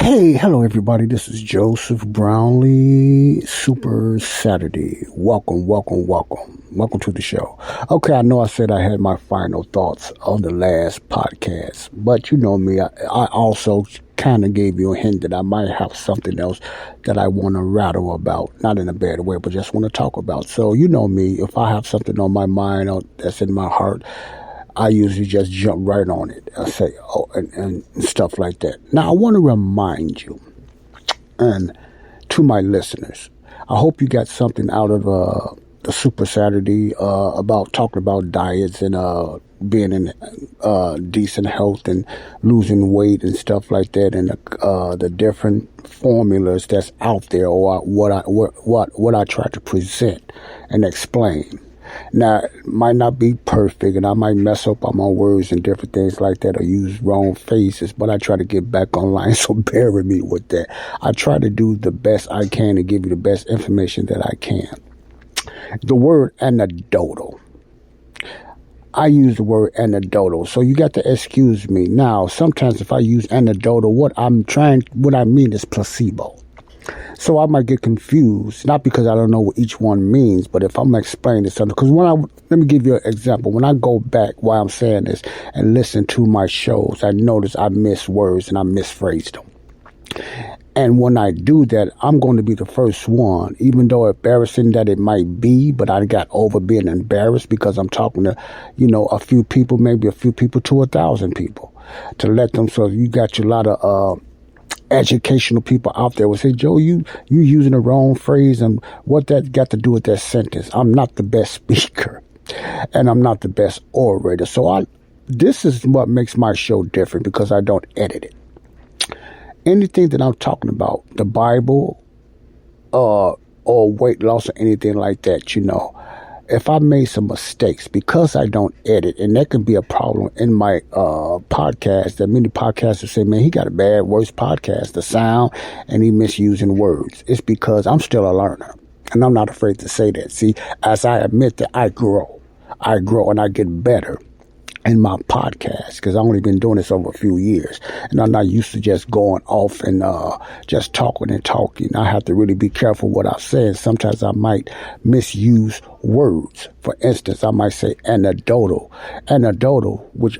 Hey, hello everybody. This is Joseph Brownlee, Super Saturday. Welcome to the show. Okay, I know I said I had my final thoughts on the last podcast, but you know me, I also kind of gave you a hint that I might have something else that I want to rattle about, not in a bad way, but just want to talk about. So you know me, if I have something on my mind or that's in my heart, I usually just jump right on it. I say, and stuff like that. Now, I want to remind you, and to my listeners, I hope you got something out of the Super Saturday about talking about diets and being in decent health and losing weight and stuff like that, and the different formulas that's out there, or what I try to present and explain. Now, it might not be perfect, and I might mess up on my words and different things like that, or use wrong phrases, but I try to get back online, so bear with me with that. I try to do the best I can to give you the best information that I can. The word anecdotal. I use the word anecdotal, so you got to excuse me. Now, sometimes if I use anecdotal, what I mean is placebo. So I might get confused, not because I don't know what each one means, but if I'm explaining something, because let me give you an example. When I go back while I'm saying this and listen to my shows, I notice I miss words and I misphrased them. And when I do that, I'm going to be the first one, even though embarrassing that it might be, but I got over being embarrassed because I'm talking to, a few people, maybe a few people to 1,000 people, to let them, so you got a lot of, educational people out there will say, Joe, you using the wrong phrase, and what that got to do with that sentence. I'm not the best speaker, and I'm not the best orator. So this is what makes my show different, because I don't edit it. Anything that I'm talking about, the Bible, or weight loss or anything like that, if I made some mistakes, because I don't edit, and that can be a problem in my podcast, that many podcasters say, man, he got a bad, worse podcast, the sound, and he misusing words. It's because I'm still a learner, and I'm not afraid to say that. See, as I admit that I grow and I get better in my podcast, because I've only been doing this over a few years, and I'm not used to just going off and just talking and talking. I have to really be careful what I say, and sometimes I might misuse words. For instance, I might say anecdotal, which,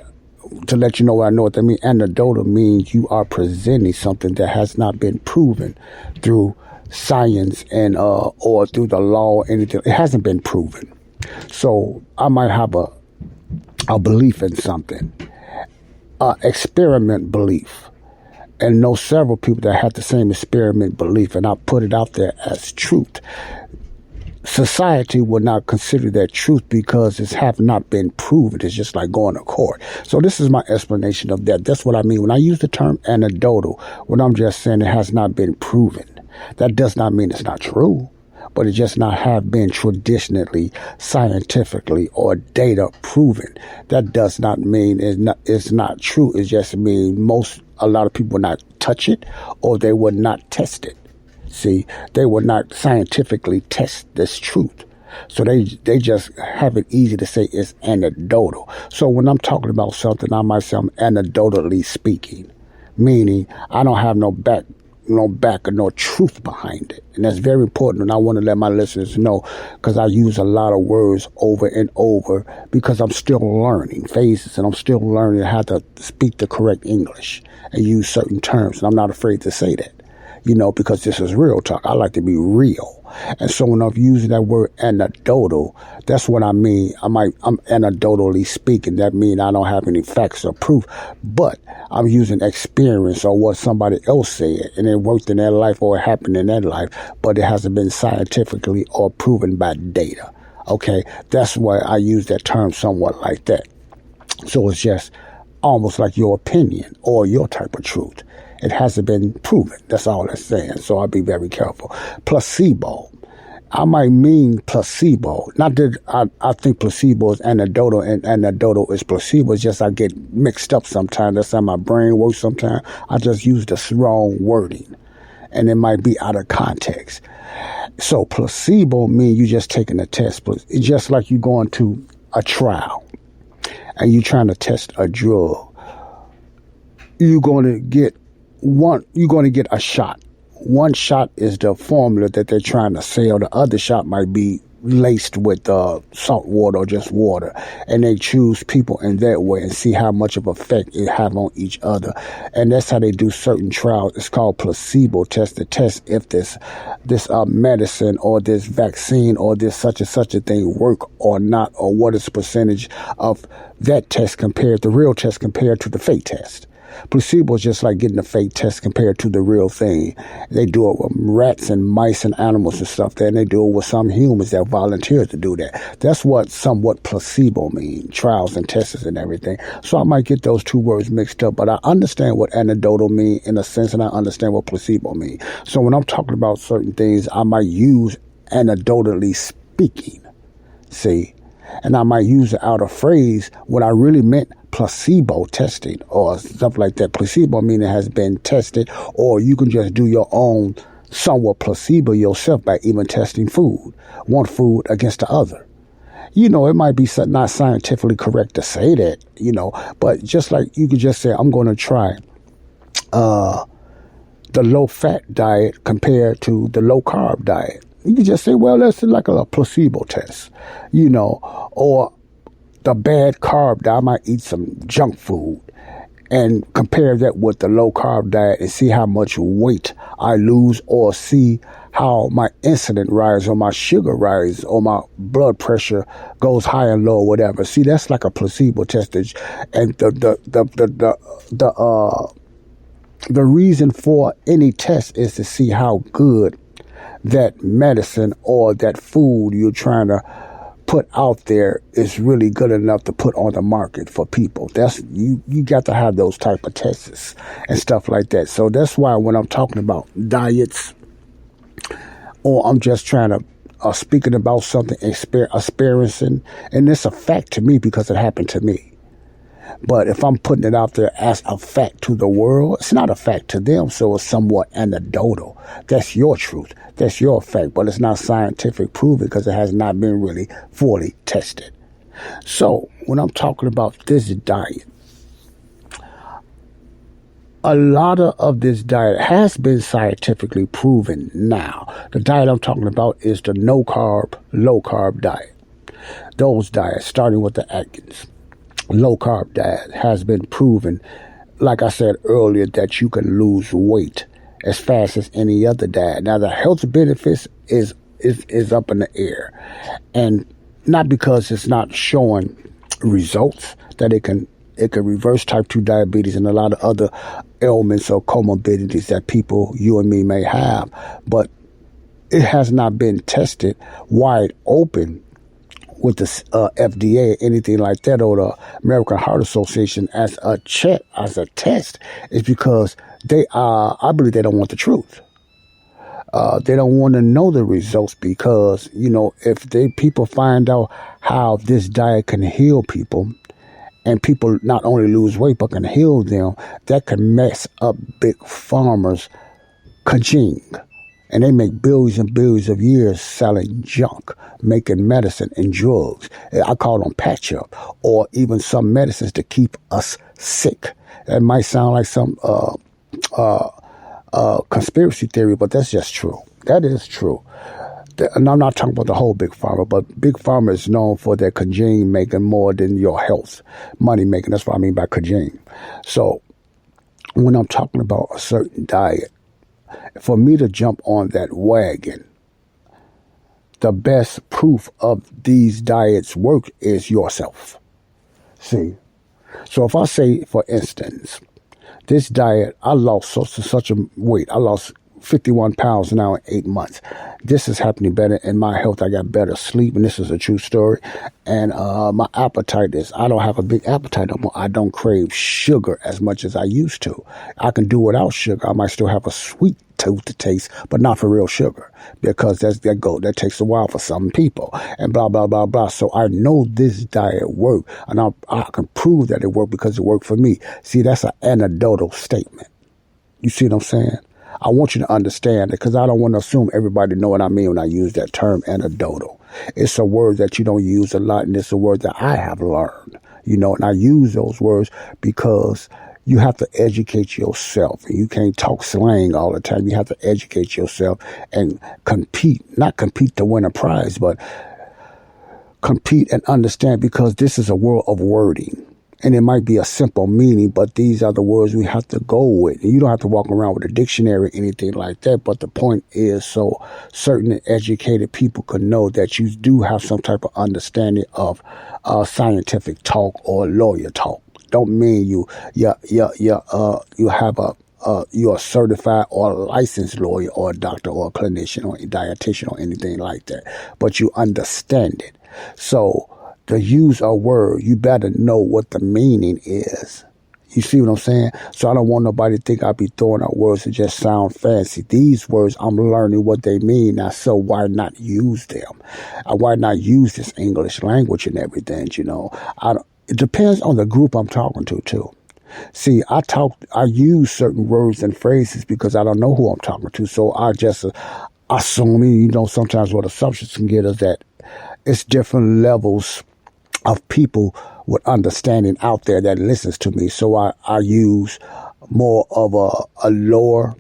to let you know what I know what that means, anecdotal means you are presenting something that has not been proven through science and or through the law or anything. It hasn't been proven. So I might have a belief in something, experiment belief, and know several people that have the same experiment belief, and I put it out there as truth. Society would not consider that truth because it have not been proven. It's just like going to court. So this is my explanation of that. That's what I mean when I use the term anecdotal. When I'm just saying it has not been proven, that does not mean it's not true, but it just not have been traditionally, scientifically, or data proven. That does not mean it's not true. It just means a lot of people would not touch it, or they would not test it. See, they would not scientifically test this truth. So they just have it easy to say it's anecdotal. So when I'm talking about something, I might say I'm anecdotally speaking, meaning I don't have no back or no truth behind it. And that's very important, and I want to let my listeners know, because I use a lot of words over and over, because I'm still learning phases, and I'm still learning how to speak the correct English and use certain terms, and I'm not afraid to say that, because this is real talk. I like to be real. And so when I'm using that word anecdotal, that's what I mean. I'm anecdotally speaking. That means I don't have any facts or proof, but I'm using experience or what somebody else said, and it worked in their life or it happened in their life, but it hasn't been scientifically or proven by data. Okay, that's why I use that term somewhat like that. So it's just almost like your opinion or your type of truth. It hasn't been proven. That's all it's saying. So I'll be very careful. Placebo. I might mean placebo. Not that I think placebo is anecdotal and anecdotal is placebo. It's just I get mixed up sometimes. That's how my brain works sometimes. I just use the wrong wording, and it might be out of context. So placebo means you just taking a test. It's just like you going to a trial and you trying to test a drug. You're going to get you're going to get a shot. One shot is the formula that they're trying to sell. The other shot might be laced with salt water or just water, and they choose people in that way and see how much of effect it have on each other. And that's how they do certain trials. It's called placebo test, to test if this medicine or this vaccine or this such and such a thing work or not, or what is the percentage of that test compared to real test compared to the fake test. Placebo is just like getting a fake test compared to the real thing. They do it with rats and mice and animals and stuff there, and they do it with some humans that volunteer to do that. That's what somewhat placebo means, trials and tests and everything. So I might get those two words mixed up, but I understand what anecdotal mean in a sense, and I understand what placebo mean. So when I'm talking about certain things, I might use anecdotally speaking, see, and I might use it out of phrase when I really meant placebo testing or stuff like that. Placebo meaning it has been tested, or you can just do your own somewhat placebo yourself by even testing food, one food against the other. You know, it might be not scientifically correct to say that, you know, but just like you could just say, I'm going to try the low-fat diet compared to the low-carb diet. You can just say, well, that's like a placebo test, you know, or the bad carb diet. I might eat some junk food and compare that with the low-carb diet and see how much weight I lose, or see how my insulin rises or my sugar rises or my blood pressure goes high and low or whatever. See, that's like a placebo test. And the reason for any test is to see how good that medicine or that food you're trying to put out there is really good enough to put on the market for people. That's you got to have those type of tests and stuff like that. So that's why when I'm talking about diets, or I'm just trying to speaking about something experiencing, and it's a fact to me because it happened to me. But if I'm putting it out there as a fact to the world, it's not a fact to them, so it's somewhat anecdotal. That's your truth. That's your fact, but it's not scientific proven because it has not been really fully tested. So when I'm talking about this diet, a lot of this diet has been scientifically proven now. The diet I'm talking about is the no-carb, low-carb diet. Those diets, starting with the Atkins low-carb diet, has been proven, like I said earlier, that you can lose weight as fast as any other diet. Now, the health benefits is up in the air, and not because it's not showing results that it can reverse type 2 diabetes and a lot of other ailments or comorbidities that people, you and me, may have, but it has not been tested wide open with the FDA, anything like that, or the American Heart Association as a test, is because I believe they don't want the truth. They don't want to know the results because, you know, if people find out how this diet can heal people, and people not only lose weight but can heal them, that can mess up big farmers' kajing. And they make billions and billions of years selling junk, making medicine and drugs. I call them patch up, or even some medicines to keep us sick. That might sound like some conspiracy theory, but that's just true. That is true. And I'm not talking about the whole Big Pharma, but Big Pharma is known for their kajing making more than your health, money making. That's what I mean by kajing. So when I'm talking about a certain diet, for me to jump on that wagon, the best proof of these diets work is yourself. See? So if I say, for instance, this diet, I lost such a weight. I lost 51 pounds now in 8 months. This is happening better in my health. I got better sleep, and this is a true story. And my appetite I don't have a big appetite no more. I don't crave sugar as much as I used to. I can do without sugar. I might still have a sweet tooth to taste, but not for real sugar, because that takes a while for some people, and blah, blah, blah, blah. So I know this diet worked, and I can prove that it worked because it worked for me. See, that's an anecdotal statement. You see what I'm saying? I want you to understand it, because I don't want to assume everybody know what I mean when I use that term anecdotal. It's a word that you don't use a lot, and it's a word that I have learned, you know, and I use those words because, You have to educate yourself. You can't talk slang all the time. You have to educate yourself and compete. Not compete to win a prize, but compete and understand, because this is a world of wording. And it might be a simple meaning, but these are the words we have to go with. And you don't have to walk around with a dictionary or anything like that. But the point is, so certain educated people can know that you do have some type of understanding of scientific talk or lawyer talk. Don't mean you're a certified or a licensed lawyer or a doctor or a clinician or a dietitian or anything like that. But you understand it. So to use a word, you better know what the meaning is. You see what I'm saying? So I don't want nobody to think I be throwing out words that just sound fancy. These words, I'm learning what they mean now, so why not use them? Why not use this English language and everything, It depends on the group I'm talking to, too. See, I use certain words and phrases because I don't know who I'm talking to, so I just assume, sometimes what assumptions can get us that it's different levels of people with understanding out there that listens to me. So I use more of a lower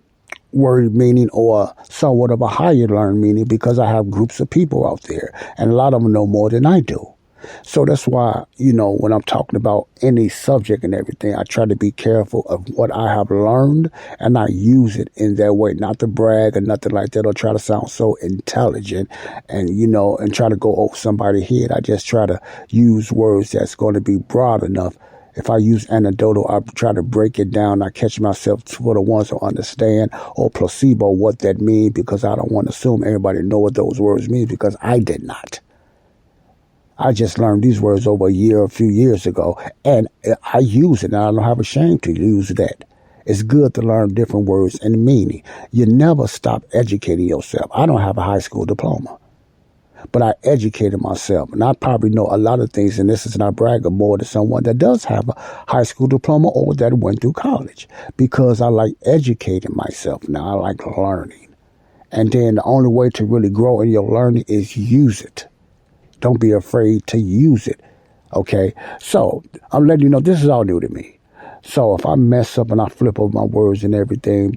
word meaning or somewhat of a higher learned meaning because I have groups of people out there, and a lot of them know more than I do. So that's why, when I'm talking about any subject and everything, I try to be careful of what I have learned, and I use it in that way, not to brag or nothing like that or try to sound so intelligent and, and try to go over somebody's head. I just try to use words that's going to be broad enough. If I use anecdotal, I try to break it down. I catch myself for the ones who understand, or placebo, what that means, because I don't want to assume everybody know what those words mean, because I did not. I just learned these words over a few years ago, and I use it, and I don't have a shame to use that. It's good to learn different words and meaning. You never stop educating yourself. I don't have a high school diploma, but I educated myself, and I probably know a lot of things, and this is not bragging, more than someone that does have a high school diploma or that went through college, because I like educating myself now. I like learning. And then the only way to really grow in your learning is use it. Don't be afraid to use it. Okay? So I'm letting you know this is all new to me. So if I mess up and I flip over my words and everything,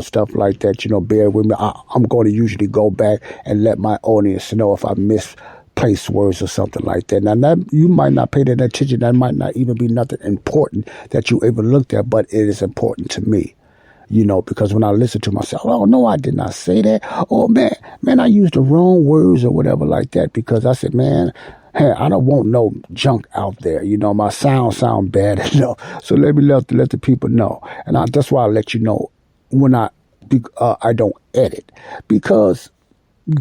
stuff like that, bear with me. I'm going to usually go back and let my audience know if I misplace words or something like that. Now, that, you might not pay that attention. That might not even be nothing important that you ever looked at, but it is important to me. Because when I listen to myself, oh, no, I did not say that. Oh, man, I used the wrong words or whatever like that, because I said, man, hey, I don't want no junk out there. My sound bad. So let me let the people know. And that's why I let you know when I don't edit, because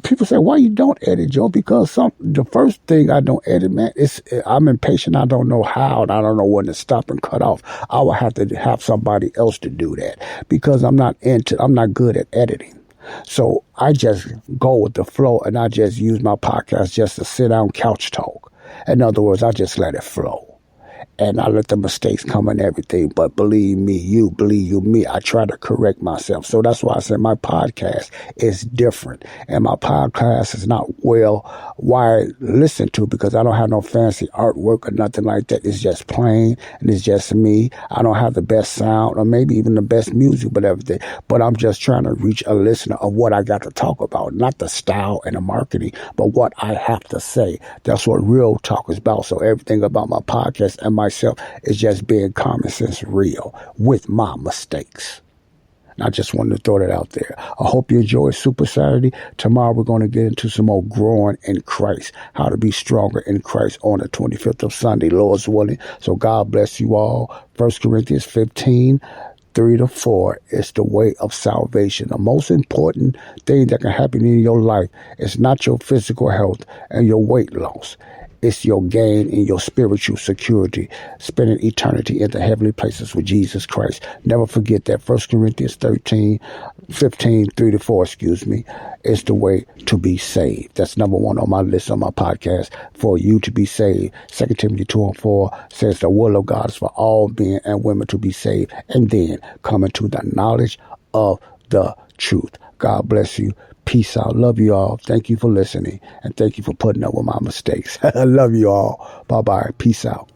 people say, why you don't edit, Joe? Because the first thing I don't edit, man, I'm impatient. I don't know how, and I don't know when to stop and cut off. I will have to have somebody else to do that, because I'm not good at editing. So I just go with the flow, and I just use my podcast just to sit down, couch talk. In other words, I just let it flow. And I let the mistakes come and everything. But believe you me, I try to correct myself. So that's why I said my podcast is different. And my podcast is not wide listened to, because I don't have no fancy artwork or nothing like that. It's just plain, and it's just me. I don't have the best sound or maybe even the best music, but everything. But I'm just trying to reach a listener of what I got to talk about. Not the style and the marketing, but what I have to say. That's what real talk is about. So everything about my podcast and myself is just being common sense real with my mistakes. And I just wanted to throw that out there. I hope you enjoy Super Saturday. Tomorrow we're going to get into some more growing in Christ, how to be stronger in Christ on the 25th of Sunday, Lord's willing. So God bless you all. 1 Corinthians 15, 3-4 is the way of salvation. The most important thing that can happen in your life is not your physical health and your weight loss. It's your gain in your spiritual security, spending eternity in the heavenly places with Jesus Christ. Never forget that 1 Corinthians 15, 3-4, is the way to be saved. That's number one on my list on my podcast, for you to be saved. 2 Timothy 2:4 says the will of God is for all men and women to be saved, and then come into the knowledge of the truth. God bless you. Peace out. Love you all. Thank you for listening, and thank you for putting up with my mistakes. I love you all. Bye-bye. Peace out.